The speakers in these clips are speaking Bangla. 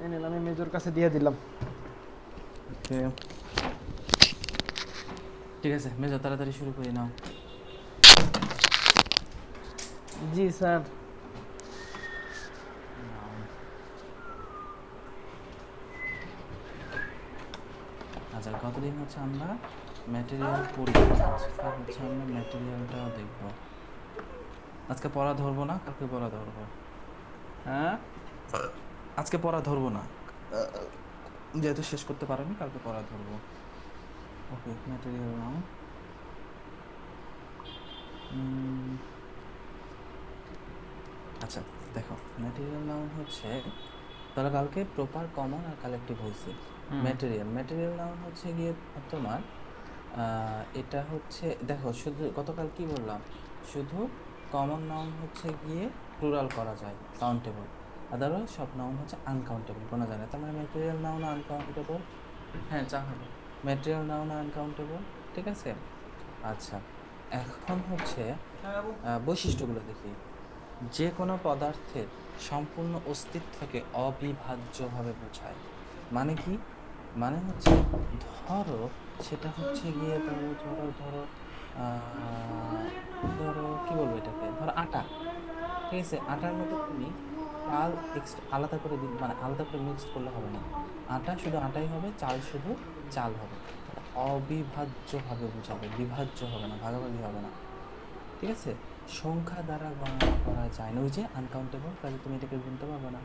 এই নিন, আমি মেজর কাছে দিয়ে দিলাম। ওকে, ঠিক আছে মেজর, তাড়াতাড়ি শুরু করে নাও। জি স্যার। নাও। আচ্ছা, কতদিন হচ্ছে আমরা ম্যাটেরিয়াল পড়ি, আজকে হচ্ছে আমরা ম্যাটেরিয়ালটাও দেখব। আজকে পড়া ধরবো না, কালকে পড়া ধরবো। হ্যাঁ, আজকে পড়া ধরবো না, যেহেতু শেষ করতে পারোনি, কালকে পড়া ধরবো। ওকে, ম্যাটেরিয়াল নাও। আচ্ছা, দেখো ম্যাটেরিয়াল নাউন হচ্ছে, তাহলে কালকে প্রপার, কমন আর কালেকটিভ হয়েছে। ম্যাটেরিয়াল ম্যাটেরিয়াল নাউন হচ্ছে গিয়ে তোমার এটা হচ্ছে, দেখো শুধু গতকাল কি বললাম, শুধু কমন নাউন হচ্ছে গিয়ে প্লুরাল করা যায়, কাউন্টেবল, আদারওয়াইজ সব নাউন হচ্ছে আনকাউন্টেবল, কোনো যায় না। তার মানে ম্যাটেরিয়াল নাউন আনকাউন্টেবল। হ্যাঁ, চা হবে। ম্যাটেরিয়াল নাউন আনকাউন্টেবল, ঠিক আছে। আচ্ছা, এখন হচ্ছে বৈশিষ্ট্যগুলো দেখি। যে কোনো পদার্থের সম্পূর্ণ অস্তিত্বকে অবিভাজ্যভাবে বোঝায়। মানে কি? মানে হচ্ছে, ধরো সেটা হচ্ছে গিয়ে, ধরো ধরো ধরো ধরো কি বলবো এটাকে, ধরো আটা, ঠিক আছে। আটার মধ্যে তুমি চাল আলাদা করে মানে আলাদা করে মিক্সড করলে হবে না। আটা শুধু আটাই হবে, চাল শুধু চাল হবে। অবিভাজ্যভাবে বোঝাবে, বিভাজ্য হবে না, ভাগাভাগি হবে না, ঠিক আছে। সংখ্যা দ্বারা গণনা করা যায় না, ওই যে আনকাউন্টেবল, কাজে তুমি এটাকে গুনতে পারবে না।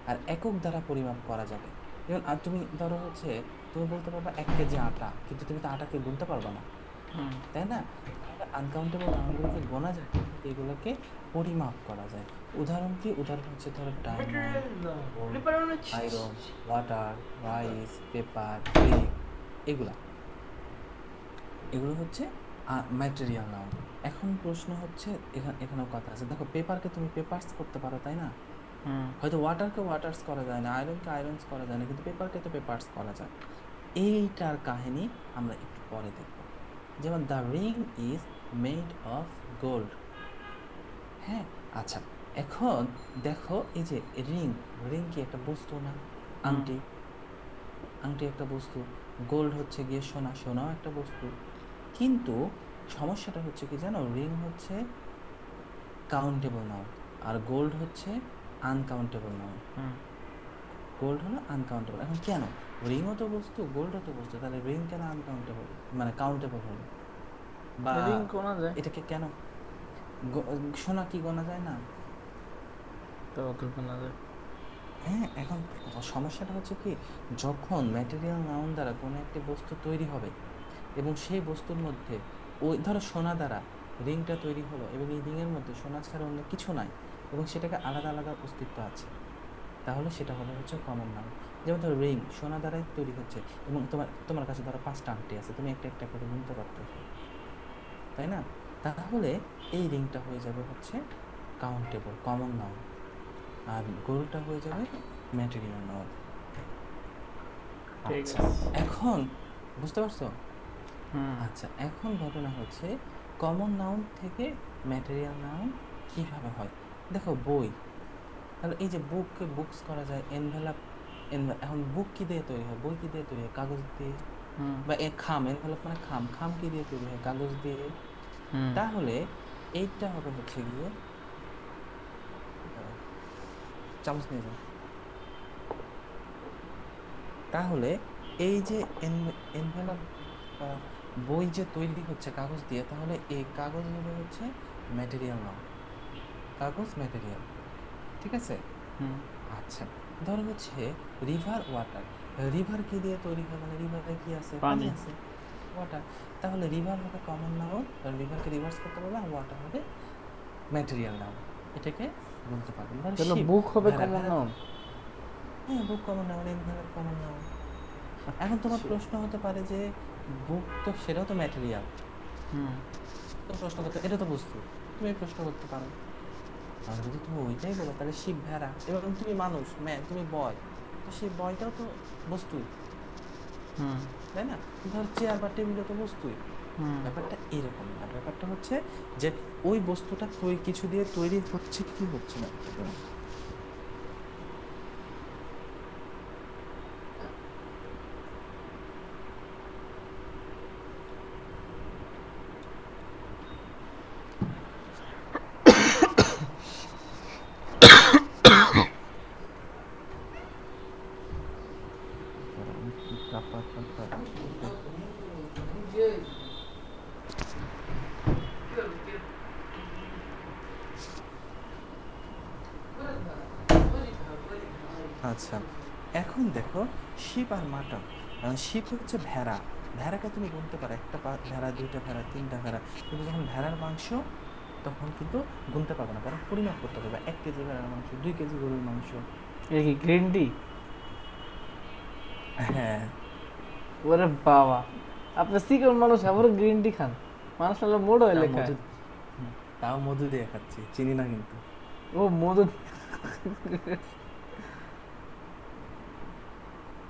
আর একক দ্বারা পরিমাপ করা যাবে, যেমন আর তুমি ধরো হচ্ছে, তুমি বলতে পারবা 1 কেজি আটা, কিন্তু তুমি তো আটাকে গুনতে পারবে না, তাই না। তাহলে আনকাউন্টেবল নাউনগুলোকে গোনা যায় কিন্তু এগুলোকে পরিমাপ করা যায়। উদাহরণ কি? উদাহরণ হচ্ছে ধরো diamond, gold, iron, water, rice, paper, brick, এগুলা, এগুলো হচ্ছে ম্যাটেরিয়াল নাউন। এখন প্রশ্ন হচ্ছে, এখানেও কথা আছে, দেখো পেপারকে তুমি পেপারস করতে পারো, তাই না। হয়তো ওয়াটারকে ওয়াটার্স করা যায় না, আয়রনকে আয়রনস করা যায় না, কিন্তু পেপারকে তো পেপারস করা যায়। এইটার কাহিনী আমরা একটু পরে দেখব। যেমন the ring is made of gold. হ্যাঁ, আচ্ছা, এখন দেখো এই যে রিং, রিং কি একটা বস্তু না? আংটি, আংটি একটা বস্তু। গোল্ড হচ্ছে গিয়ে সোনা, সোনাও একটা বস্তু। কিন্তু সমস্যাটা হচ্ছে কি জানো, রিং হচ্ছে কাউন্টেবল নাউন, আর গোল্ড হচ্ছে আনকাউন্টেবল নাউন। গোল্ড হলো আনকাউন্টেবল। এখন কেন? রিংও তো বস্তু, গোল্ডও তো বস্তু, তাহলে রিং কেন আনকাউন্টেবল, মানে কাউন্টেবল হলো? বা রিং কোনা যায় এটাকে কেন গ- সোনা কি গোনা যায় না? তো, অত কোনা যায়। হ্যাঁ, এখন সমস্যাটা হচ্ছে কি, যখন ম্যাটেরিয়াল নাউন দ্বারা কোনো একটি বস্তু তৈরি হবে এবং সেই বস্তুর মধ্যে, ওই ধরো সোনা দ্বারা রিংটা তৈরি হলো এবং এই রিংয়ের মধ্যে সোনা ছাড়া অন্য কিছু নাই, এবং সেটাকে আলাদা আলাদা অস্তিত্ব আছে, তাহলে সেটা হবে হচ্ছে কমন নাউন। যেমন ধরো রিং সোনা দ্বারাই তৈরি হচ্ছে, এবং তোমার তোমার কাছে ধরো 5টা আংটি আছে, তুমি একটা একটা করে গুনতে পারতেছো, তাই না। তাহলে এই রিংটা হয়ে যাবে হচ্ছে কাউন্টেবল, কমন নাউন, আর গোলটা হয়ে যাবে ম্যাটেরিয়াল নাউন। ঠিক আচ্ছা, আছে। এখন বুঝতে পারছো? আচ্ছা, এখন ঘটনা হচ্ছে কমন নাউন থেকে ম্যাটেরিয়াল নাউন কিভাবে হয়। দেখো বই, তাহলে এই যে বুককে বুকস করা যায়, এনভেলাপ, এখন বুক কি দিয়ে তৈরি হয়, বই কি দিয়ে তৈরি হয়, কাগজ দিয়ে। বা খাম, এনভেলাপ মানে খাম, খাম কি দিয়ে তৈরি হয়, কাগজ দিয়ে। তাহলে এইটা হবে হচ্ছে গিয়ে, দাঁড়াও, চামচ নিয়ে যাও। তাহলে এই যে এনভেলাপ, বই যে তৈরি হচ্ছে কাগজ দিয়ে, তাহলে এই কাগজ হবে হচ্ছে ম্যাটেরিয়াল নাউন, কাগজ ম্যাটেরিয়াল, ঠিক আছে। আচ্ছা, ধরো হচ্ছে রিভার ওয়াটার, রিভার কি দিয়ে তৈরি হয়, মানে রিভারে কি আছে, পানি পানি। আছে, ওয়াটার। তাহলে রিভার হবে কমন নাউন, রিভারকে রিভার্স করতে পারবে, আর ওয়াটার হবে ম্যাটেরিয়াল নাউন। এটাকে বলতে পারবেন। ধরো তাহলে শিপ, বুক হবে ভেড়া, কমন ভেড়া, নাউন। হ্যাঁ book common noun, envelope common noun. এখন তোমার আচ্ছা। প্রশ্ন হতে পারে যে বুক তো, সেটাও তো ম্যাটেরিয়াল, তো প্রশ্ন করতে, এটা তো বস্তু, তুমি প্রশ্ন করতে পারো। আর যদি তুমি ওইটাই বলো, তাহলে শিব, ভেড়া, এবং তুমি মানুষ, তুমি বয়, তো সেই বয়টাও তো বস্তুই, তাই না। ধর চেয়ার বা টেবিলও তো বস্তুই। ব্যাপারটা এরকম না, ব্যাপারটা হচ্ছে যে ওই বস্তুটা কিছু দিয়ে তৈরি হচ্ছে কি হচ্ছে না। আচ্ছা, এখন দেখো শিপ আর মাটন। শিপ হচ্ছে ভেড়া, ভেড়াকে তুমি গুনতে পারো, একটা ভেড়া, দুইটা ভেড়া, তিনটা ভেড়া, কিন্তু যখন ভেড়ার মাংস তখন কিন্তু গুনতে পারবে না, কারণ পরিমাপ করতে পারবে 1 কেজি ভেড়ার মাংস, 2 কেজি গরুর মাংস। এ কি গ্রিন টি? হ্যাঁ। ওরে বাবা, আপনি চিকন মানুষ আবার গ্রিন টি খান? মানুষ হলো মোড় তাও হইলে খায়। মধু, তাও মধু দিয়ে খাচ্ছি, চিনি না কিন্তু। ও মধু।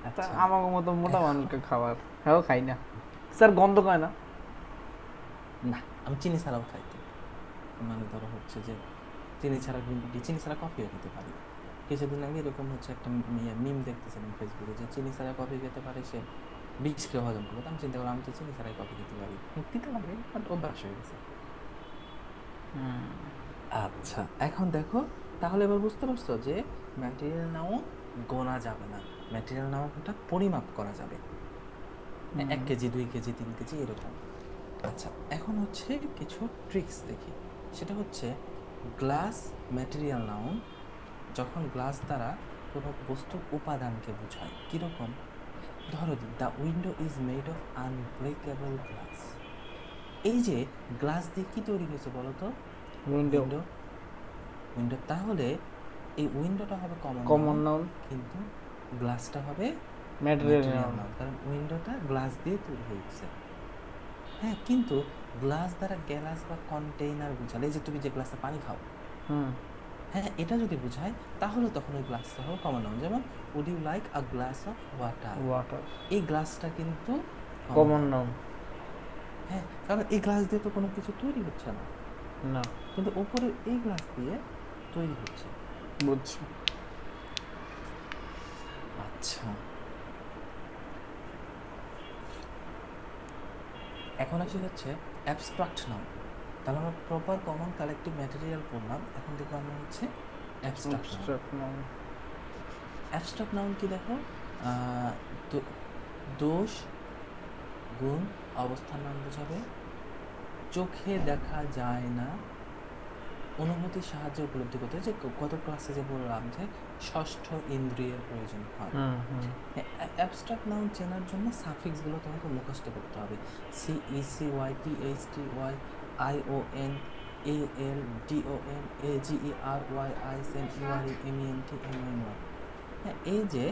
তা আচ্ছা, আমাকে মতো মোটা এখন মানুষকে খাবার, হ্যাঁ খাই না স্যার, গন্ধ কয় না? না, আমি চিনি ছাড়াও খাই তো। মানে ধরো হচ্ছে যে চিনি ছাড়া গ্রিন টি, চিনি ছাড়া কফিও খেতে পারি। কিছুদিন আগে এরকম হচ্ছে একটা মিম দেখতেছিলাম ফেসবুকে, যে চিনি ছাড়া কফি খেতে পারে সে, বিষ খেয়ে হজম করবে। তো আমি চিন্তা করলাম আমি তো চিনি ছাড়াই কফি খেতে পারি, তিতা লাগে বাট অভ্যাস হয়ে গেছে। আচ্ছা, এখন দেখো, তাহলে এবার বুঝতে পারছো যে ম্যাটেরিয়াল নাউন গোনা যাবে না, ম্যাটেরিয়াল নাউনটা পরিমাপ করা যাবে, 1 কেজি, 2 কেজি, 3 কেজি এরকম। আচ্ছা, এখন হচ্ছে কিছু ট্রিক্স দেখি। সেটা হচ্ছে গ্লাস ম্যাটেরিয়াল নাউন যখন গ্লাস দ্বারা কোনো বস্তুর উপাদানকে বোঝায় কিরকম। ধরো, the window is made of unbreakable glass. এই যে গ্লাস দিয়ে কি তৈরি হয়েছে বলো তো? উইন্ডো। উইন্ডো। উইন্ডো, তাহলে এই উইন্ডোটা হবে কমন কমন নাউন, নাউন। কিন্তু গ্লাসটা হবে ম্যাটেরিয়াল ম্যাটেরিয়াল নাউন। নাউন, কারণ উইন্ডোটা গ্লাস দিয়ে তৈরি হয়েছে। হ্যাঁ, কিন্তু গ্লাস দ্বারা গ্লাস বা কন্টেইনার বোঝালে, এই যে তুমি যে গ্লাসে পানি খাও, হুম। হ্যাঁ, এটা যদি বোঝায় তাহলে তখন ওই গ্লাসটা হবে কমন নাউন। যেমন would you like a glass of water, water. এই গ্লাসটা কিন্তু কমন কমন নাউন। নাউন। হ্যাঁ, কারণ এই গ্লাস দিয়ে তো কোনো কিছু তৈরি হচ্ছে না, না। কিন্তু ওপরে এই গ্লাস দিয়ে তৈরি হচ্ছে। বুঝছি। আচ্ছা, এখন আসি হচ্ছে অ্যাবস্ট্রাক্ট নাউন। তাহলে আমরা প্রপার কমন কালেকটিভ ম্যাটেরিয়াল পড়লাম, এখন দেখো আমরা হচ্ছে abstract noun. Abstract noun. Abstract noun কি দেখো, আহ, দোষ, গুণ, অবস্থার নাম বোঝাবে, চোখে দেখা যায় না, অনুভূতির সাহায্যে উপলব্ধি করতে হয়। যে গত ক্লাসে যে বললাম যে ষষ্ঠ ইন্দ্রিয়ের প্রয়োজন হয়। হুম হুম। অ্যাবস্ট্রাক্ট নাউন চেনার জন্য সাফিক্সগুলো তোমাকে মুখস্থ করতে হবে। C E C Y, T H T Y, I O N, A L, D O M, A G E R Y, I সেন, U R E, M E N T, M O N Y. হ্যাঁ, এই যে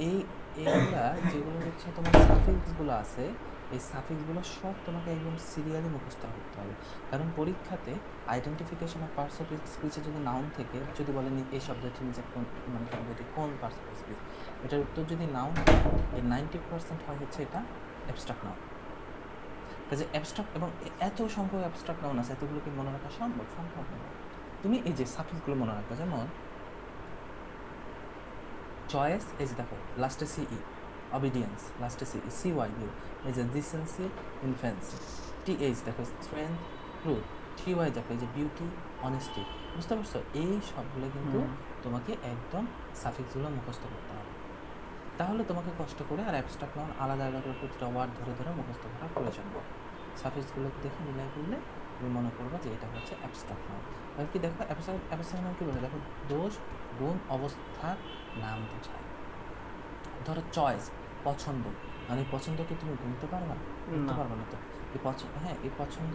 এই এইগুলা যেগুলো হচ্ছে তোমার সাফিক্স গুলো আছে, এই সাফিক্স গুলো সব তোমাকে একদম সিরিয়ালি মুখস্থ করতে হবে। কারণ পরীক্ষাতে আইডেন্টিফিকেশন অফ পার্টস অফ স্পিচে যদি নাউন থেকে যদি বলেন এই শব্দটি নিচে কোন, মানে শব্দটি কোন পার্টস অফ স্পিচ, এটার উত্তর যদি নাউন হয়, এর 90% হয় হচ্ছে এটা অ্যাবস্ট্রাক্ট নাউন। কাজে অ্যাবস্ট্রাক্ট, এবং এত সংখ্যক অ্যাবস্ট্রাক্ট নাউন আছে, এতগুলোকে মনে রাখা সম্ভব? সম্ভব নয়। তুমি এই যে সাফিক্স গুলো মনে রাখবে, যেমন চয়েস, এই যে দেখো লাস্টে সিই, অবিডিয়েন্স লাস্টে সিই, সিওয়াই ইউ, এই যে ডিসেন্সি, ইনফেন্সি, টিএইচ দেখো স্ট্রেংথ, ট্রুথ, টিওয়াই দেখো এই যে বিউটি, অনেস্টি। বুঝতে পারছো? এই সবগুলো কিন্তু হুম। তোমাকে একদম সাফিক্সগুলো মুখস্থ করতে হবে, তাহলে তোমাকে কষ্ট করে আর অ্যাবস্ট্রাক্ট নাউন আলাদা আলাদা করে প্রতিটা ওয়ার্ড ধরে ধরে মুখস্থ করার প্রয়োজন নেই। সাফিক্সগুলো দেখে মিলাই করলে তুমি মনে করবে যে এটা হচ্ছে অ্যাবস্ট্রাক্ট নাউন। আর কি দেখো অ্যাবস্ট্রাক্ট নাউন কি বলে দেখো, দোষ, গুণ, অবস্থার নাম বোঝায়। ধরো চয়েস, পছন্দ, মানে এই পছন্দকে তুমি গুনতে পারবা? গুনতে না। পারবা না তো। এই পছন্দ, হ্যাঁ, এই পছন্দ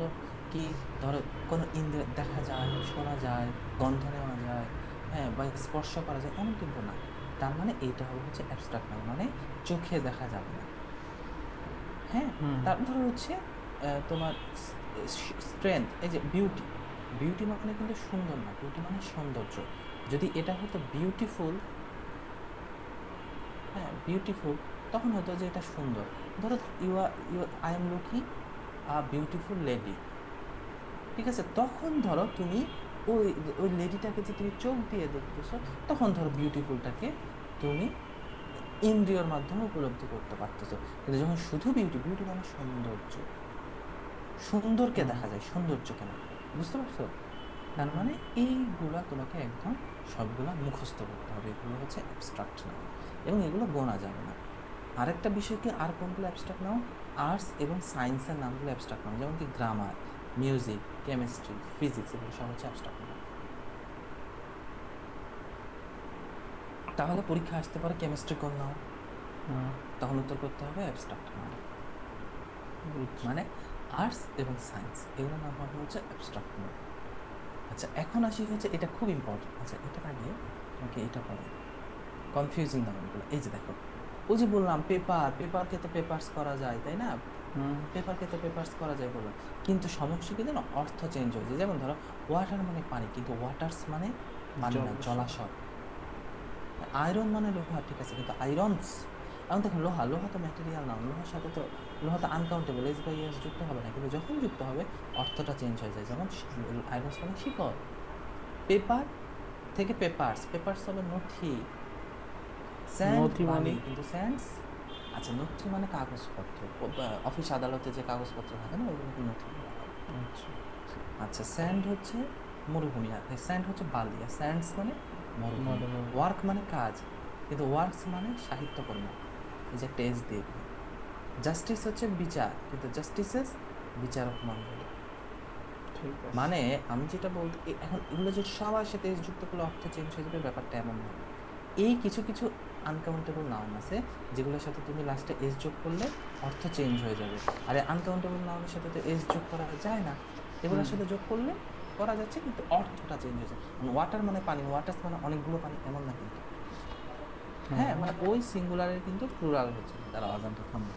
কি ধরো কোনো ইন্দ্রিয় দেখা যায়, শোনা যায়, গন্ধ নেওয়া যায়, হ্যাঁ, বা স্পর্শ করা যায়, এমন কিন্তু না। তার মানে এইটা হবে হচ্ছে অ্যাবস্ট্রাক্ট নাউন, মানে চোখে দেখা যাবে না। হ্যাঁ, হুম। তার ধরো হচ্ছে তোমার স্ট্রেংথ, এই যে বিউটি, বিউটি মানে কিন্তু সুন্দর না, বিউটি মানে সৌন্দর্য। যদি এটা হতো বিউটিফুল, হ্যাঁ বিউটিফুল, তখন হতো যে এটা সুন্দর। ধরো you I am looking a beautiful lady, ঠিক আছে, তখন ধরো তুমি ওই ওই লেডিটাকে যে তুমি চোখ দিয়ে দেখতেছো, তখন ধরো বিউটিফুলটাকে তুমি ইন্দ্রিয়র মাধ্যমে উপলব্ধি করতে পারতেছো। কিন্তু যখন শুধু বিউটি, বিউটি মানে সৌন্দর্য, সুন্দরকে হুম। দেখা যায়, সৌন্দর্যকে না। বুঝতে পারছো? তার মানে এইগুলা তোমাকে একদম সবগুলা মুখস্থ করতে হবে, এগুলো হচ্ছে অ্যাবস্ট্রাক্ট নাউন, এবং এগুলো গোনা যাবে না। আরেকটা বিষয় কি, আর কোনগুলো অ্যাবস্ট্রাক্ট নাউন, আর্টস এবং সায়েন্সের নামগুলো অ্যাবস্ট্রাক্ট নাউন, যেমন কি গ্রামার, মিউজিক, কেমিস্ট্রি, ফিজিক্স, এগুলো সব হচ্ছে অ্যাবস্ট্রাক্ট নাউন। তাহলে পরীক্ষা আসতে পারে কেমিস্ট্রি কল নাও, হুম, তখন উত্তর করতে হবে অ্যাবস্ট্রাক্ট নাও। বুঝছি। মানে আর্টস এবং সায়েন্স এগুলোর নাম হবে হচ্ছে অ্যাবস্ট্রাক্ট নাম। আচ্ছা এখন আসি হচ্ছে, এটা খুব ইম্পর্টেন্ট। আচ্ছা এটার আগে তোমাকে এটা পড়ে কনফিউজিং নাউনগুলো। এই যে দেখো, ওই যে বললাম পেপারকে তো পেপারস করা যায়, তাই না? হুম, পেপারকে তো পেপারস করা যায় বললাম, কিন্তু সমস্যা কি জানো, অর্থ চেঞ্জ হয়ে যায়। যেমন ধরো ওয়াটার মানে পানি, কিন্তু ওয়াটার্স মানে পানি না, জলাশয়। জলাশয়। আয়রন মানে লোহা, ঠিক আছে, কিন্তু আয়রনস, এখন দেখো লোহা, লোহা তো ম্যাটেরিয়াল না, লোহার সাথে তো, লোহা তো আনকাউন্টেবল, এস বাই এস যুক্ত হবে না, কিন্তু যখন যুক্ত হবে অর্থটা চেঞ্জ হয়ে যায়। যেমন আয়রনস মানে শিকল। পেপার থেকে পেপারস, পেপারস হবে নথি। স্যান্ড নথি মানে? বালি, কিন্তু স্যান্ডস, আচ্ছা নথি মানে কাগজপত্র, অফিস আদালতে যে কাগজপত্র থাকে না, ওগুলোকে নথি বলা হয়। আচ্ছা, আচ্ছা স্যান্ড হচ্ছে মরুভূমি, আর স্যান্ড হচ্ছে বালি, আর স্যান্ডস মানে মরুভূমি। মরুভূমি। ওয়ার্ক মানে কাজ, কিন্তু ওয়ার্কস মানে সাহিত্যকর্ম, এই যে একটা এস দিয়ে দিলাম। জাস্টিস হচ্ছে বিচার, কিন্তু জাস্টিসেস বিচারক মণ্ডলী। ঠিক আছে। মানে আমি যেটা বলতে এখন এগুলো যে সবার সাথে এস যুক্ত করলে অর্থ চেঞ্জ হয়ে যাবে, ব্যাপারটা এমন না। এই কিছু কিছু আনকাউন্টেবল নাউন আছে যেগুলোর সাথে তুমি লাস্টে এস যোগ করলে অর্থ চেঞ্জ হয়ে যাবে, আর আনকাউন্টেবল নাউনের সাথে তো এস যোগ করা যায় না। এগুলোর হুম, সাথে যোগ করলে করা যাচ্ছে, কিন্তু অর্থটা চেঞ্জ হয়ে যায়। ওয়াটার মানে পানি, ওয়াটার্স মানে অনেকগুলো পানি, এমন না কিন্তু। হ্যাঁ হুম। মানে ওই সিঙ্গুলারের কিন্তু প্লুরাল হচ্ছে, তারা অজান্তে থামবে।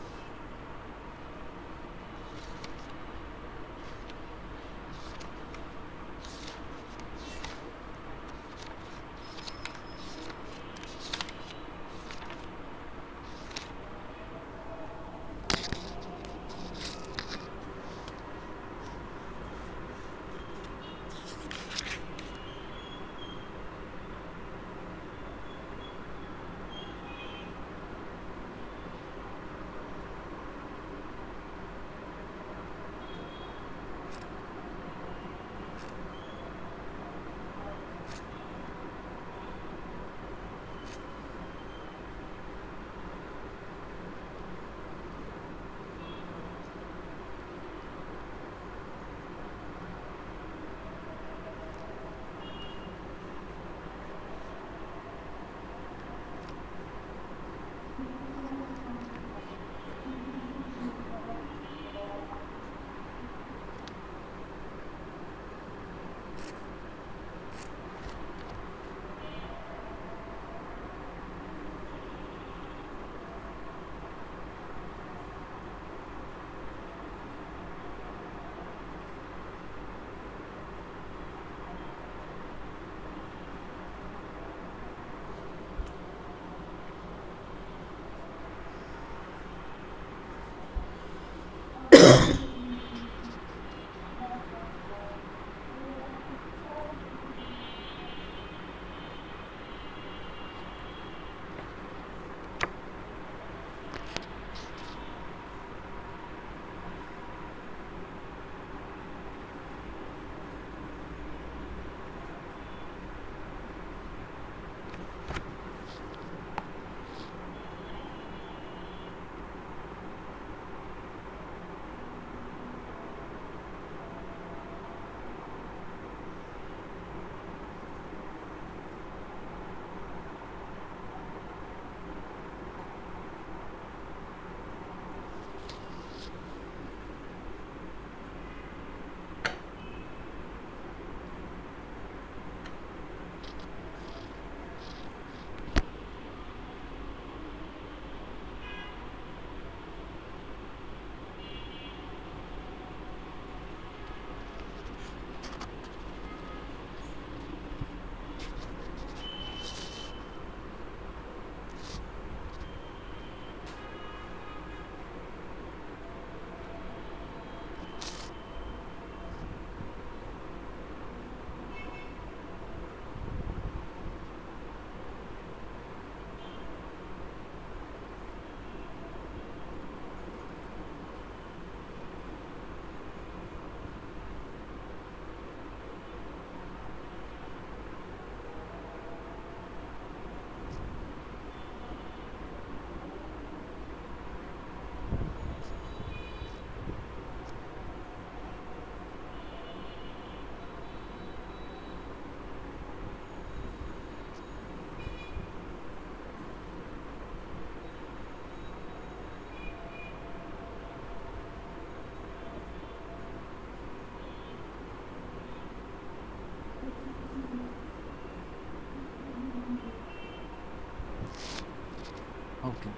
ওকে,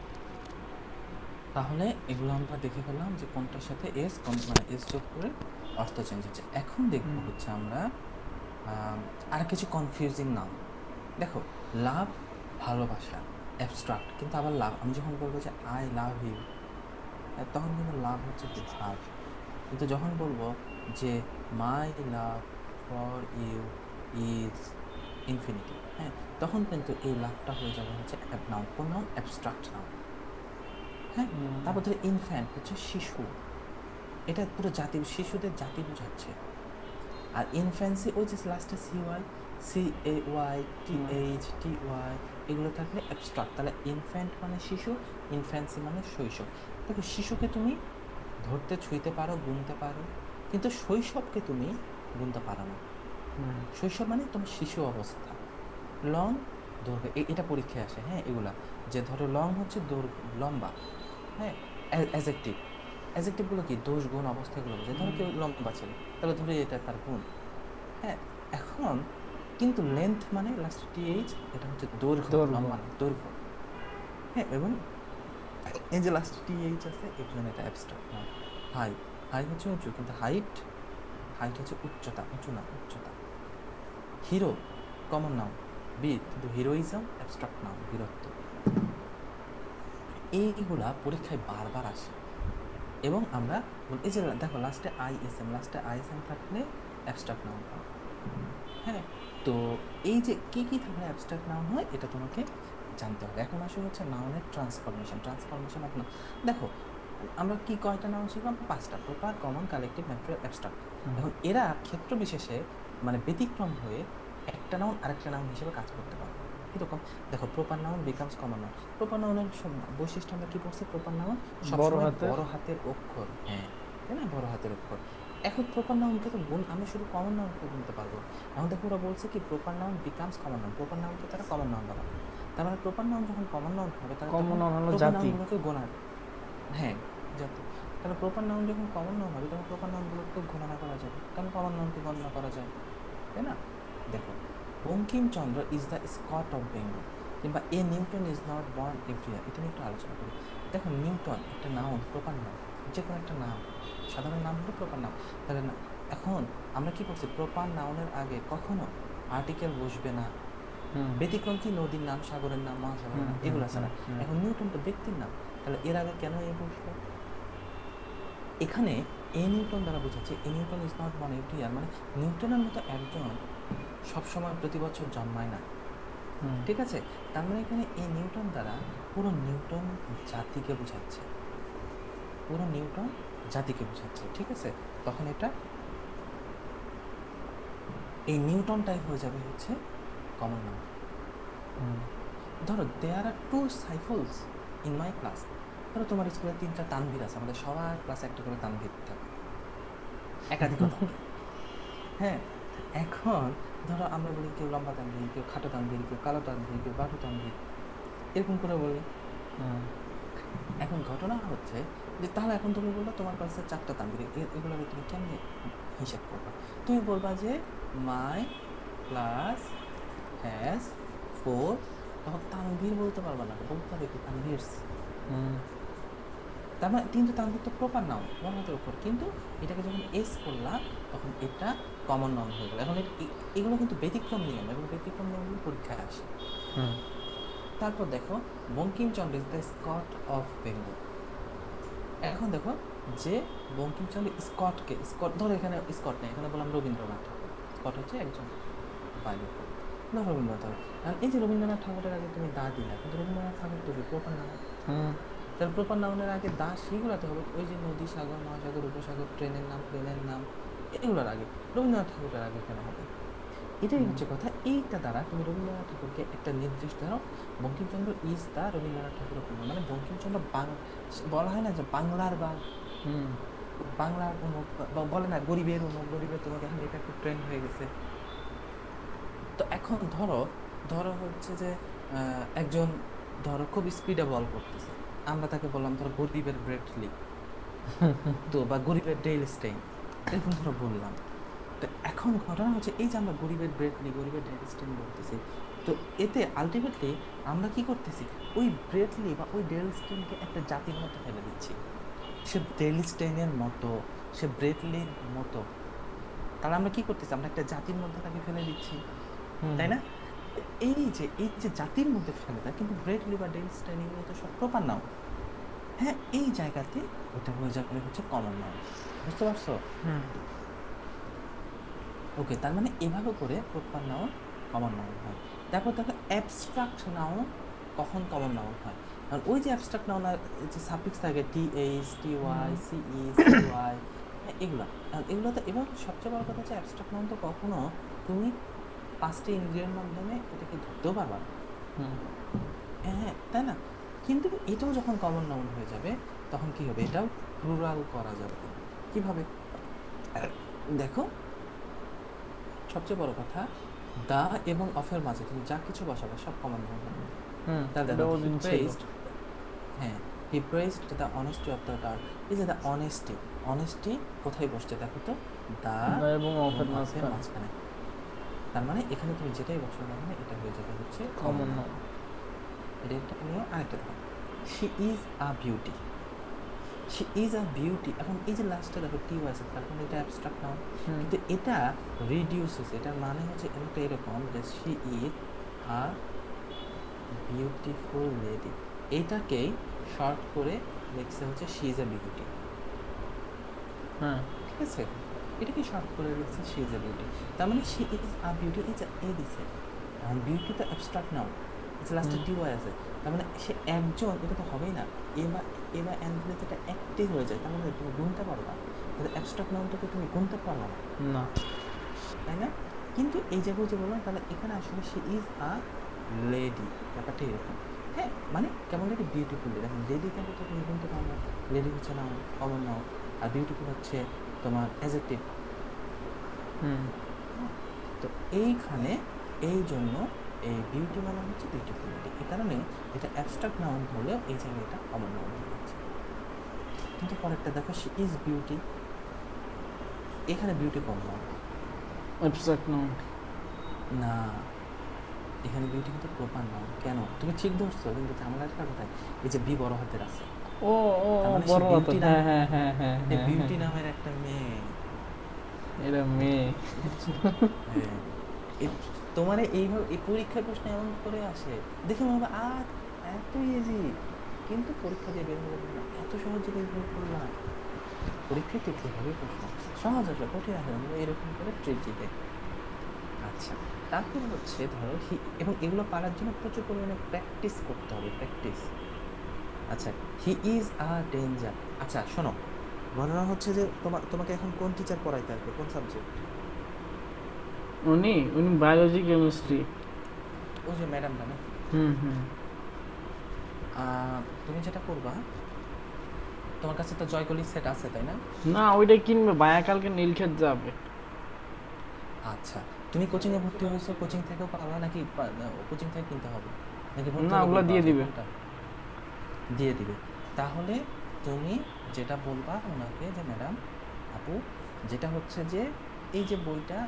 তাহলে এগুলো আমরা দেখে ফেললাম যে কোনটার সাথে এস মানে এস যোগ করে অর্থ চেঞ্জ হচ্ছে। এখন দেখবো হুম। হচ্ছে আমরা আর কিছু কনফিউজিং নাম। দেখো, লাভ ভালোবাসা অ্যাবস্ট্রাক্ট, কিন্তু আবার লাভ আমি যখন বলবো যে আই লাভ ইউ, তখন কিন্তু লাভ হচ্ছে কি ভাব। কিন্তু যখন বলবো যে my love for you is infinity, হ্যাঁ, তখন কিন্তু এই লাভটা হয়ে যাবে হচ্ছে নাউন। কোন নাউন? Abstract noun. হ্যাঁ, হুম। তারপর ধরো ইনফ্যান্ট হচ্ছে শিশু, এটা পুরো জাতি, শিশুদের জাতি বোঝাচ্ছে। আর ইনফ্যান্সি ওই যে লাস্টে C Y, C A Y T hmm. H T Y, এগুলো থাকলে অ্যাবস্ট্রাক্ট। তাহলে ইনফ্যান্ট মানে শিশু, ইনফ্যান্সি মানে শৈশব। দেখো, শিশুকে তুমি ধরতে ছুঁইতে পারো, গুনতে পারো, কিন্তু শৈশবকে তুমি গুনতে পারো না। হুম। শৈশব মানে তোমার শিশু অবস্থা। লং, দৈর্ঘ্য, এটা পরীক্ষায় আসে, হ্যাঁ, এগুলা যে ধরো লং হচ্ছে দৈর্ঘ্য, লম্বা, হ্যাঁ। অ্যাজেক্টিভ, অ্যাজেক্টিভগুলো কি? দোষ গুণ অবস্থাগুলো বোঝায়। ধরো কেউ লম্বা ছিল, তাহলে ধরো এটা তার গুণ, হ্যাঁ। এখন কিন্তু লেন্থ মানে লাস্ট টিএইচ, এটা হচ্ছে দৈর্ঘ্য, দৈর্ঘ্য। লম্বা না, দৈর্ঘ্য, হ্যাঁ। এবং এই যে লাস্ট টিএইচ আছে, এর জন্য এটা অ্যাবস্ট্রাক্ট নাম। হাই, হাই হচ্ছে উঁচু, কিন্তু হাইট, হাইট হচ্ছে উচ্চতা, উঁচু না, উচ্চতা। হিরো কমন নাউন, বীর, কিন্তু হিরোইজম অ্যাবস্ট্রাক্ট নাউন, বীরত্ব। এইগুলা পরীক্ষায় বারবার আসে। এবং আমরা এই যে দেখো লাস্টে আইএসএম, লাস্টে আইএসএম থাকলে অ্যাবস্ট্রাক্ট নাউন হয়, হ্যাঁ। তো এই যে কি কি থাকলে অ্যাবস্ট্রাক্ট নাউন হয়, এটা তোমাকে জানতে হবে। এখন আসলে হচ্ছে নাউনের ট্রান্সফরমেশন, ট্রান্সফরমেশন অফ নাউন। দেখো, আমরা কি কয়টা নাউন শিখলাম? 5টা: proper, common, collective, natural, abstract. হুম। এখন এরা ক্ষেত্র বিশেষে মানে ব্যতিক্রম হয়ে একটা নাউন আরেকটা নাউন হিসেবে কাজ করতে পারে। কিরকম? দেখো, proper noun becomes common noun. Proper নাউনের বৈশিষ্ট্য আমরা কি পড়ছি? প্রপার নাউন বড় সবসময় হাতের। বড় হাতের অক্ষর, হ্যাঁ, তাই না, বড় হাতের অক্ষর। এখন প্রপার নাউনকে তো গুণ, আমি শুধু কমন নাউনকে গুনতে পারবো। এখন দেখো, ওরা বলছে কি proper noun becomes common noun, proper নাউনকে তারা কমন নাউন বানাবে। তার মানে প্রপার নাউন যখন কমন নাউন হবে, তাহলে কমন তখন নাউন হলো প্রপার জাতি। নাউনগুলোকে গোনা, হ্যাঁ, জাতি। তাহলে প্রপার নাউন যখন কমন নাউন হবে, তখন প্রপার নাউনগুলোকে গণনা করা যাবে, তখন কমন নাউনকে গণনা করা যায়, তাই না? দেখো, Bankimchandra is the Scott of Bengal, কিংবা a Newton is not born every year, এটা নিয়ে একটু আলোচনা করি। দেখো, নিউটন একটা নাউন, প্রপার নাউন, যে কোনো একটা নাম, সাধারণ নাম হলো প্রপার নাউন। তাহলে না, এখন আমরা কি করছি? প্রপার নাউনের আগে কখনো আর্টিকেল বসবে না। হুম। ব্যতিক্রম কি? নদীর নাম, সাগরের নাম, মহাসাগরের হুম। নাম, হুম। এগুলো হুম। ছাড়া। হুম। এখন নিউটন তো ব্যক্তির নাম, তাহলে এর আগে কেন এ বসলো? এখানে এ নিউটন দ্বারা বোঝাচ্ছে a Newton is not born every year, মানে নিউটনের মতো একজন সবসময় প্রতি বছর জন্মায় না, হুম। ঠিক আছে? তার মানে এখানে এই নিউটন দ্বারা পুরো নিউটন জাতিকে বোঝাচ্ছে, পুরো নিউটন জাতিকে বোঝাচ্ছে, ঠিক আছে? তখন এটা এই নিউটনটাই হয়ে যাবে হচ্ছে কমন নাউন। হুম। ধরো, there are two Saifuls in my class. ধরো তোমার স্কুলে 3টা তানভীর আছে, আমাদের সবার ক্লাসে একটা করে তানভীর থাকে, একাধিকও থাকে, হ্যাঁ। এখন ধরো আমরা বলি কেউ লম্বা তানভীর, কেউ খাটো তানভীর, কেউ কালো তানভীর, কেউ বাটু তানভীর, এরকম করে বলি। হুম। এখন ঘটনা হচ্ছে যে, তাহলে এখন তুমি বললো তোমার ক্লাসে 4টা তানভীর, এগুলোকে তুমি কেমনে হিসাব করবা? তুমি বলবা যে মাই ক্লাস হ্যাজ 4, তখন তানভীর বলতে পারবা না, বলতে হবে কি? তানভীরস। হুম। তার মানে কিন্তু তানভীর তো প্রপার নাউন, বড় হাতের অক্ষর, কিন্তু এটাকে যখন এস করলা, তখন এটা কমন নাউন হয়ে গেল। এখন এগুলো কিন্তু ব্যতিক্রম নিয়ম, এবং ব্যতিক্রম নিয়মগুলো পরীক্ষায় আসে। হুম। তারপর দেখো, Bankimchandra is the Scott of Bengal. এখন দেখো যে বঙ্কিমচন্দ্র স্কটকে, স্কট ধরো এখানে স্কট নেই, এখানে বললাম রবীন্দ্রনাথ ঠাকুর। স্কট হচ্ছে একজন বায়োগ্রাফার, ধরো রবীন্দ্রনাথ ঠাকুর। কারণ এই যে রবীন্দ্রনাথ ঠাকুরের আগে তুমি দা দিলা, কিন্তু রবীন্দ্রনাথ ঠাকুর তো প্রপার নাউন। হুম। তাহলে প্রপার নাউনের আগে দা সেগুলোতে হবে, ওই যে নদী, সাগর, মহাসাগর, উপসাগর, ট্রেনের নাম, প্লেনের নাম, এগুলোর আগে। রবীন্দ্রনাথ ঠাকুরের আগে কেন হবে? এটাই হুম। হচ্ছে কথা। এইটা দ্বারা তুমি রবীন্দ্রনাথ ঠাকুরকে একটা নির্দিষ্ট, ধরো বঙ্কিমচন্দ্র ইজ দা রবীন্দ্রনাথ ঠাকুর, মানে বঙ্কিমচন্দ্র বলা হয় না যে বাংলার বা হুম। বাংলার অমুক, বা বলে না গরিবের অমুক, গরিবের তোমাকে, এখন এটা একটু ট্রেন্ড হয়ে গেছে। তো এখন ধরো, ধরো হচ্ছে যে একজন ধরো খুব স্পিডে বল করতেছে, আমরা তাকে বললাম ধরো গরিবের ব্রেটলি, তো বা গরিবের ডেইল স্টেইন, এরকম ধরো বললাম। তো এখন ঘটনা হচ্ছে এই যে আমরা গরিবের ব্রেটলি, গরিবের ডেইল স্টেইন বলতেছি, তো এতে আলটিমেটলি আমরা কি করতেছি, ওই ব্রেটলি বা ওই ডেল স্টেইনকে একটা জাতির মধ্যে ফেলে দিচ্ছি। সে ডেল স্টেইনের মতো, সে ব্রেটলির মতো, তাহলে আমরা কি করতেছি, আমরা একটা জাতির মধ্যে তাকে ফেলে দিচ্ছি, হুম তাই না? এই যে জাতির মধ্যে ফেলে দেয়, কিন্তু ব্রেটলি বা ডেল স্টেইন এগুলো তো সব প্রপার নাউন। হ্যাঁ, এই জায়গাতে ওটা হয়ে যাবে হচ্ছে কমন নাউন। বুঝতে পারছো? হুম ওকে, তার মানে এভাবে করে প্রপার নাউন কমন নাউন হয়। তারপর দেখো অ্যাবস্ট্রাক্ট নাউন কখন কমন নাউন হয়। আর ওই যে অ্যাবস্ট্রাক্ট নাউন আর যে সাফিক্স থাকে T H, T Y, C E, C Y, এগুলা, আর এগুলোতে, এবং সবচেয়ে বড় কথা হচ্ছে অ্যাবস্ট্রাক্ট নাউন তো কখনো তুমি পাঁচটি ইন্দ্রিয়ের মাধ্যমে এটাকে ধরতেও পারবা না। হুম হ্যাঁ, তাই না? কিন্তু এটাও যখন কমন নাউন হয়ে যাবে তখন কি হবে, এটাও প্লুরাল করা যাবে। কিভাবে? দেখো, সবচেয়ে বড় কথা, দা এবং অফের মাঝে তুমি যা কিছু বসাবে সব কমন নাউন হবে। হুম তাহলে এটা দেখো, হি ওদিন ছিল। প্রেইজড, হ্যাঁ, he praised the honesty of the dark. এই যে দ্য অনেস্টি, অনেস্টি কোথায় বসছে দেখো তো, দা দা এবং এবং অফের অফের মাঝখানে মাঝখানে। তার মানে এখানে তুমি যেটাই বসাবে না কেন এটা হয়ে যাবে হচ্ছে কমন কমন নাউন। নাম। এটা একটা নিয়ে আরেকটা দেখো, she is a beauty. She is a beauty, এখন এই যে লাস্টে দেখো টি আছে, তার মানে এটা অ্যাবস্ট্রাক্ট নাউন, হুম কিন্তু এটা রিডিউস হয়েছে, এটার মানে হচ্ছে এটা এরকম যে she is a beautiful lady, এইটাকেই শর্ট করে লিখছে হচ্ছে শি ইজ আ বিউটি। হ্যাঁ ঠিক আছে, এটাকে শর্ট করে লিখছে শি ইজ আ বিউটি। তার মানে শি ইজ আ বিউটি, এই যে এ দিছে, এখন বিউটি তো অ্যাবস্ট্রাক্ট নাউন, লাস্টে হুম টি ওয়াই আছে, তার মানে সে একজন, এটা তো হবেই না। এ বা এন দিলে তো এটা একটাই হয়ে যায়, তার মানে তুমি গুনতে পারবা, কিন্তু অ্যাবস্ট্রাক্ট নাউনটাকে তুমি গুনতে পারবা না, না তাই না? কিন্তু এই জায়গায় যে বললাম, তাহলে এখানে আসলে শি ইজ আ লেডি, ব্যাপারটা এরকম। হ্যাঁ, মানে কেমন লেডি, বিউটিফুল লেডি। এখন লেডিটাকে তো তুমি গুনতে পারো না, লেডি হচ্ছে নাউন, কমন নাউন, আর বিউটিফুল হচ্ছে তোমার অ্যাজেক্টিভ। হুম হ্যাঁ, তো এইখানে এই জন্য এই বিউটি মানে হচ্ছে বিউটিফুল লেডি, এই কারণে এটা অ্যাবস্ট্রাক্ট নাউন হলেও এই জায়গায় এটা কমন নাউন হয়ে যাচ্ছে। কিন্তু পরেরটা দেখো, শি ইজ বিউটি, এখানে বিউটি কম নাউন অ্যাবস্ট্রাক্ট নাম। না, এখানে বিউটি কিন্তু প্রপার নাউন। কেন? তুমি ঠিক ধরছো, কিন্তু ঝামেলাটা কোথায়, এই যে বি বড় হাতের আছে, ও ও তার ও মানে সে বড় হাতের, বিউটি নাম, হ্যাঁ হ্যাঁ হ্যাঁ হ্যাঁ সে হ্যাঁ হ্যাঁ, বিউটি নামের একটা মেয়ে, এটা মেয়ে। বুঝছো? হ্যাঁ, তোমার এইভাবে এই পরীক্ষার প্রশ্ন এমন করে আসে, দেখে মনে হবে আর এত ইজি, কিন্তু পরীক্ষা দিয়ে বের হয়ে যাবে না, এত সহজে বের হয়ে পড়লাম। পরীক্ষায় ট্রিকি হবে প্রশ্ন, সহজ আসবে কঠিন আসবে না, এরকম করে ট্রিক দিবে। আচ্ছা, তারপর হচ্ছে ধরো হি, এবং এগুলো পারার জন্য প্রচুর পরিমাণে প্র্যাকটিস করতে হবে, প্র্যাকটিস। আচ্ছা, হি ইজ আ ডেঞ্জার। আচ্ছা শোনো, ঘটনা হচ্ছে যে তোমাকে এখন কোন টিচার পড়াইতে আসবে, কোন সাবজেক্ট? উনি উনি বায়োলজি কেমিস্ট্রি। ওই যে ম্যাডামটা নাকি? হুম হুম তুমি যেটা করবা, তোমার কাছে তো জয়কলি সেট আছে তাই না? না ওইটা কিনবে, বায়া কালকে নীলক্ষেত যাবে। আচ্ছা, তুমি কোচিং এ ভর্তি হয়েছো, কোচিং থেকেও পাবা নাকি কোচিং থেকে কিনতে হবে, নাকি ভর্তি না হলে ওগুলা বই পাওয়া দিয়ে যায়, দিবে। কোনটা? দিয়ে দিবে। তাহলে তুমি যেটা বলবা ওনাকে যে ম্যাডাম, আপু, যেটা হচ্ছে যে এই যে বইটা,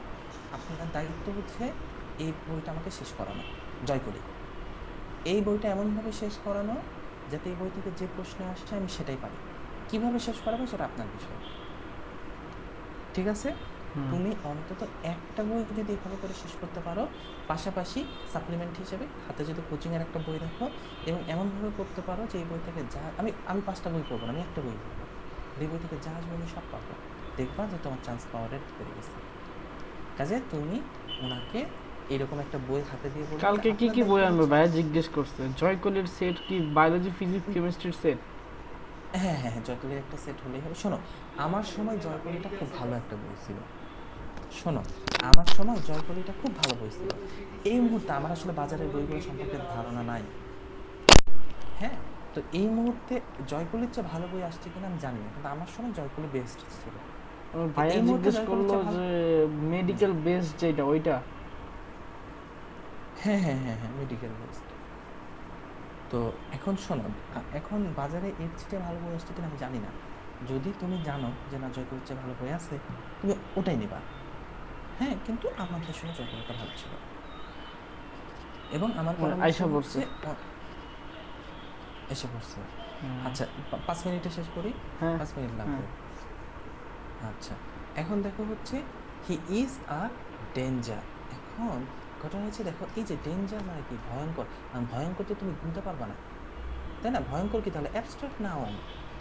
আপনার দায়িত্ব হচ্ছে এই বইটা আমাকে শেষ করানো, জয়কলি এই বইটা এমনভাবে শেষ করানো যাতে এই বই থেকে যে প্রশ্ন আসছে আমি সেটাই পারি। কিভাবে শেষ করাবো সেটা আপনার বিষয়, ঠিক আছে? হুম তুমি অন্তত একটা বই যদি এভাবে করে শেষ করতে পারো, পাশাপাশি সাপ্লিমেন্ট হিসেবে হাতে যদি কোচিং এর একটা বই রাখো, এবং এমন ভাবে পড়তে পারো যে এই বই থেকে যা, আমি পাঁচটা বই পড়বো না, আমি একটা বই পড়বো, এই বই থেকে যা আসবে আমি সব পারবো, দেখবা যে তোমার চান্স পাওয়ার রেট বেড়ে গেছে। কাজে তুমি ওনাকে এরকম একটা বই হাতে দিয়ে বলবে যে কালকে কি আপনার কি বই দায়িত্ব আনবে হচ্ছে, ভাইয়া জিজ্ঞেস করছে, জয়কলির সেট কি বায়োলজি ফিজিক্স কেমিস্ট্রির সেট? হ্যাঁ হ্যাঁ হ্যাঁ, জয়কলির একটা সেট হলেই হবে। শোনো, আমার সময় জয়কলিটা খুব ভালো একটা বই ছিল, শোনো, আমার সময় জয়কলিটা খুব ভালো বই ছিল। এই মুহূর্তে আমার আসলে বাজারের বইগুলো সম্পর্কে ধারণা নাই। হ্যাঁ, তো এই মুহূর্তে জয়কলির চেয়ে ভালো বই আসছে কিনা আমি জানি না, কিন্তু আমার সময় জয়কলি বেস্ট ছিল। আমার তো ভাইয়া এই মুহূর্তে জিজ্ঞেস জয়কলির করলো চেয়ে ভালো, যে হুম, মেডিকেল বেসড যেটা ওইটা। হ্যাঁ হ্যাঁ হ্যাঁ হ্যাঁ, মেডিকেল বেস্ট। তো এখন শোনো, এখন বাজারে এর চেয়ে ভালো বই আসছে কিনা আমি জানি না। যদি তুমি জানো যে না জয়কলির চেয়ে ভালো বই আছে, তুমি ওটাই নিবা। হ্যাঁ, কিন্তু আমার আসলে জয়কলিটা ভালো ছিল। এবং আমার পরামর্শ আইসা পড়ছে। হচ্ছে এসে পড়ছে। হুম। আচ্ছা 5 মিনিটে শেষ করি, হ্যাঁ 5 মিনিট হ্যাঁ। লাগবে। আচ্ছা এখন দেখো হচ্ছে হি ইজ আ ডেঞ্জার। এখন ঘটনা হচ্ছে দেখো এই যে ডেঞ্জার মানে কি ভয়ঙ্কর, ভয়ঙ্কর তো তুমি গুনতে পারবা না, তাই না? ভয়ঙ্কর কি তাহলে অ্যাবস্ট্রাক্ট নাউন,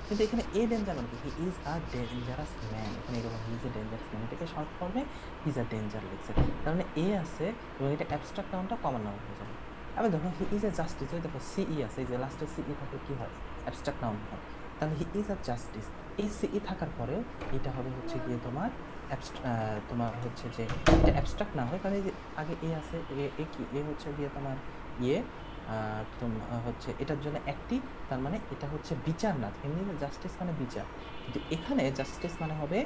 কিন্তু এখানে এ ডেঞ্জার মানে কি he is a dangerous man, এখানে এরকম he is a dangerous man এটাকে শর্ট ফর্মে হি ইজ আ ডেঞ্জার লিখছে, তার মানে এ আছে এবং এটা অ্যাবস্ট্রাক্ট নাউনটা কমন নাউন হয়ে যাবে। আবার দেখো হি ইজ এ জাস্টিস, ওই দেখো সিই আছে, এই যে লাস্টে সিই থাকলে কি হয় অ্যাবস্ট্রাক্ট নাউন হয়, তাহলে হি ইজ আ জাস্টিস, এই সিই থাকার পরেও এটা হবে হচ্ছে গিয়ে তোমার তোমার হচ্ছে যে এটা অ্যাবস্ট্রাক্ট না হয় কারণ এই যে আগে এ আছে, এ কি এ হচ্ছে গিয়ে তোমার ইয়ে হচ্ছে এটার জন্য একটি, তার মানে এটা হচ্ছে বিচার না, এমনি জাস্টিস মানে বিচার, কিন্তু এখানে জাস্টিস মানে হবে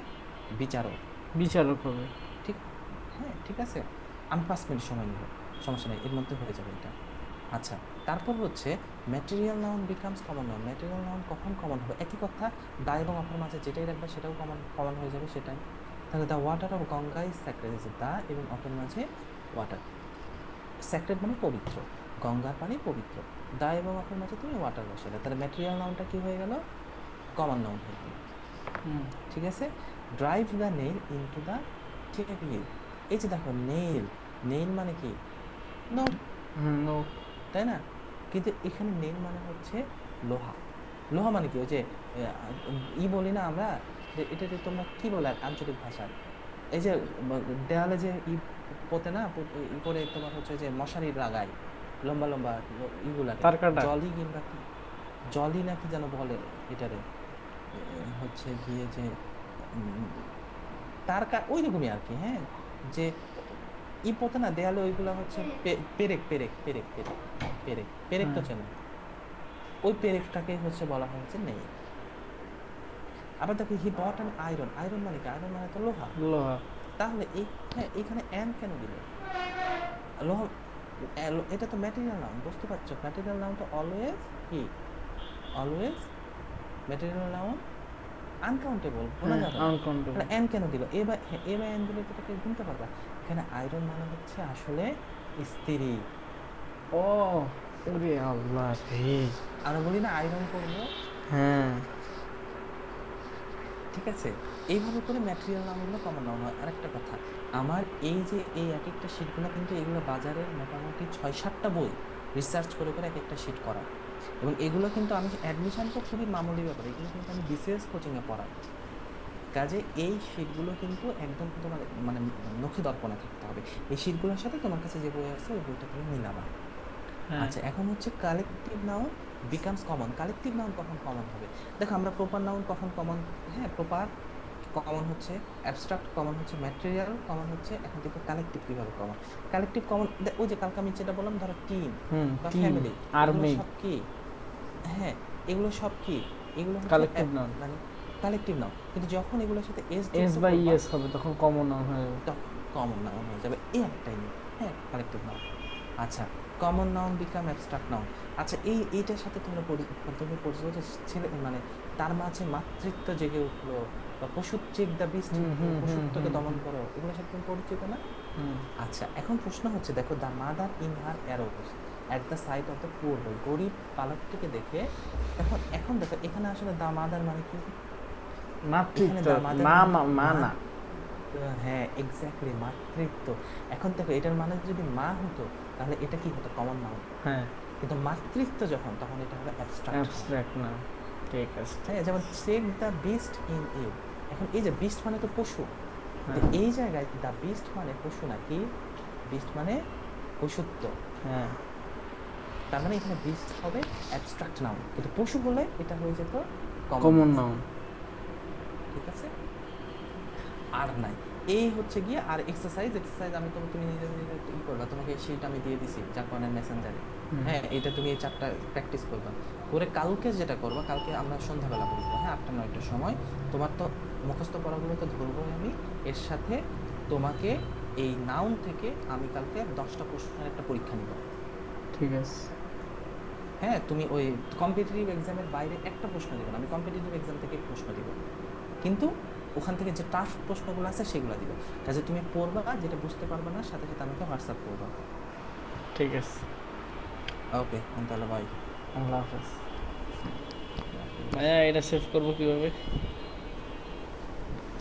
বিচারক। বিচারক হবে। ঠিক, হ্যাঁ ঠিক আছে। আমি 5 মিনিট সময় নেব, সমস্যা নেই, এর মধ্যে হয়ে যাবে এটা। আচ্ছা তারপর হচ্ছে material noun becomes common noun. Material noun কখন কমন হবে? একই কথা, দা এবং অপের মাঝে যেটাই রাখবে সেটাও কমন কমন হয়ে যাবে সেটাই। তাহলে the water of Ganga is sacred, is the এবং অপের মাঝে ওয়াটার, স্যাক্রেড মানে পবিত্র, গঙ্গার পানি পবিত্র, দা এবং অপের মাঝে তুমি ওয়াটার বসালে, তাহলে ম্যাটেরিয়াল নাউনটা কি হয়ে গেল? কমন নাউন হয়ে গেল। হুম। ঠিক আছে। Drive the nail into the table, এই যে দেখো নেইল, নেইল মানে কি নখ, হুম নো। তাই না? কিন্তু এখানে নেইল মানে হচ্ছে লোহা। লোহা মানে কি ওই যে বলি না আমরা, যে এটাতে তোমরা কি বলে আঞ্চলিক ভাষায়, এই যে দেওয়ালে যে পোতে না, ই করে তোমার হচ্ছে যে মশারি লাগাই লম্বা লম্বা ইগুলাকে, তার কাটা। জলি কিংবা কি জলি না কি যেন বলে এটারে, হচ্ছে গিয়ে যে উম, ওই রকমই আর কি, হ্যাঁ, যে পোতে না দেয়ালে ওইগুলা হচ্ছে পেরেক পেরেক পেরেক পেরেক পেরেক পেরেক তো হ্যাঁ। চেনো, ওই পেরেকটাকে হচ্ছে বলা হয়েছে নেই। আবার দেখো হি বট অ্যান আয়রন, আয়রন মানে কি? আয়রন মানে তো লোহা। লোহা। তাহলে এই, হ্যাঁ এখানে অ্যান কেন দিল? লোহা, এটা তো ম্যাটেরিয়াল নাউন, বুঝতে পারছো? ম্যাটেরিয়াল নাউন তো অলওয়েজ কি, অলওয়েজ ম্যাটেরিয়াল নাউন আনকাউন্টেবল, বলা হ্যাঁ যাবে না। আনকাউন্টেবল। তাহলে এন কেন দিল? এ বা হ্যাঁ, এ বা এন দিলে তো এটাকে গুনতে পারবা। এখানে আয়রন মানে হচ্ছে আসলে স্ত্রী। ও ওরে আল্লাহ রে। আমরা বলি না আয়রন করবো, হ্যাঁ। ঠিক আছে। এইভাবে করে ম্যাটেরিয়াল নামগুলো কমন নাউন হয়। আরেকটা কথা, আমার এই যে এই এক একটা শিটগুলো কিন্তু এগুলো বাজারের মোটামুটি 6-7টা বই রিসার্চ করে করে এক একটা শিট করা, এবং এগুলো কিন্তু আমি অ্যাডমিশন তো খুবই মামুলি ব্যাপার, এগুলো কিন্তু আমি বিসিএস কোচিংয়ে পড়াই, কাজে এই শিটগুলো কিন্তু একদম তোমার মানে নখি দর্পণে থাকতে হবে। এই শিটগুলোর সাথে তোমার কাছে যে বই আছে ওই বইটা তুমি মিলাবা। হ্যাঁ। আচ্ছা এখন হচ্ছে collective noun becomes common. Collective noun কখন কমন হবে? দেখো আমরা প্রপার নাউন কখন কমন, হ্যাঁ প্রপার কমন হচ্ছে, অ্যাবস্ট্রাক্ট কমন হচ্ছে, ম্যাটেরিয়াল কমন হচ্ছে, এখন দেখো কালেকটিভ কিভাবে কমন। কালেকটিভ কমন, ওই যে কালকে আমি যেটা বললাম, ধরো টিম হুম বা টিম ফ্যামিলি, এগুলো আর্মি। সব কি, হ্যাঁ এগুলো সব কি, এগুলো হচ্ছে কালেকটিভ নাউন। মানে কালেকটিভ নাউন, কিন্তু যখন এগুলোর সাথে এস এস যুক্ত বা করবা ইএস হবে তখন কমন নাউন হয়ে যাবে। তখন কমন নাউন হয়ে যাবে, এই একটাই নিয়ম, হ্যাঁ কালেকটিভ নাউন। আচ্ছা common noun become abstract noun. আচ্ছা এইটার সাথে তোমরা তুমি পরিচিত যে ছেলে মানে তার মাঝে মাতৃত্ব জেগে উঠলো, বা পশুচ্ছেদ দ্য বিস্ট, হুম হুম হুম পশুত্বকে হুম দমন করো, এগুলোর সাথে তুমি পরিচিত না? হুম। আচ্ছা এখন প্রশ্ন হচ্ছে দেখো the mother in her arose at the side of the poor boy, গরিব বালকটিকে দেখে, এখন এখন দেখো এখানে আসলে দ্য মাদার মানে কি? এখানে মাতৃত্ব। দ্য মাদার মা মানে মা মা মা, না। হ্যাঁ এক্স্যাক্টলি মাতৃত্ব। এখন দেখো এটার মানে যদি মা হতো তাহলে এটা কি হতো? Common noun. হ্যাঁ কিন্তু মাতৃত্ব যখন, তখন এটা হবে অ্যাবস্ট্রাক্ট নাউন। অ্যাবস্ট্রাক্ট না। ঠিক আছে। হ্যাঁ যেমন check the beast in you, এখন এই যে বিস্ট মানে তো পশু, কিন্তু হ্যাঁ এই জায়গায় দ্য বিস্ট মানে পশু না, কি বিস্ট মানে পশুত্ব, হ্যাঁ। তার মানে এখানে বিস্ট হবে অ্যাবস্ট্রাক্ট নাউন, কিন্তু পশু হলে এটা হয়ে যেত কমন কমন নাউন। নাউন। ঠিক আছে, আর নাই। এই হচ্ছে গিয়ে আর এক্সারসাইজ, এক্সারসাইজ আমি তুমি নিজে নিজে ই করবা, তোমাকে শিট আমি দিয়ে দিছি জাপানের মেসেঞ্জারে, হ্যাঁ এটা তুমি এই 4টা প্র্যাকটিস করবা করে, কালকে যেটা করবা, কালকে আমরা সন্ধ্যাবেলা বলবো, হ্যাঁ 8টা-9টার সময়, তোমার তো মুখস্থ পড়াগুলো তো ধরবোই আমি, এর সাথে তোমাকে এই নাউন থেকে আমি কালকে 10টা প্রশ্নের একটা পরীক্ষা নিব। ঠিক আছে। হ্যাঁ তুমি ওই কম্পিটিটিভ এক্সামের বাইরে একটা প্রশ্ন দিব না, আমি কম্পিটিটিভ এক্সাম থেকে প্রশ্ন দিব, কিন্তু ওখান থেকে যে টাফ প্রশ্নগুলো আছে সেগুলো দিব, কাজে তুমি পড়বা, যেটা বুঝতে পারবে না সাথে সাথে আমাকে হোয়াটসঅ্যাপ করবা। ঠিক আছে, ওকে তাহলে বাই। আল্লাহ হাফেজ। ভাইয়া এটা সেভ করবো কিভাবে?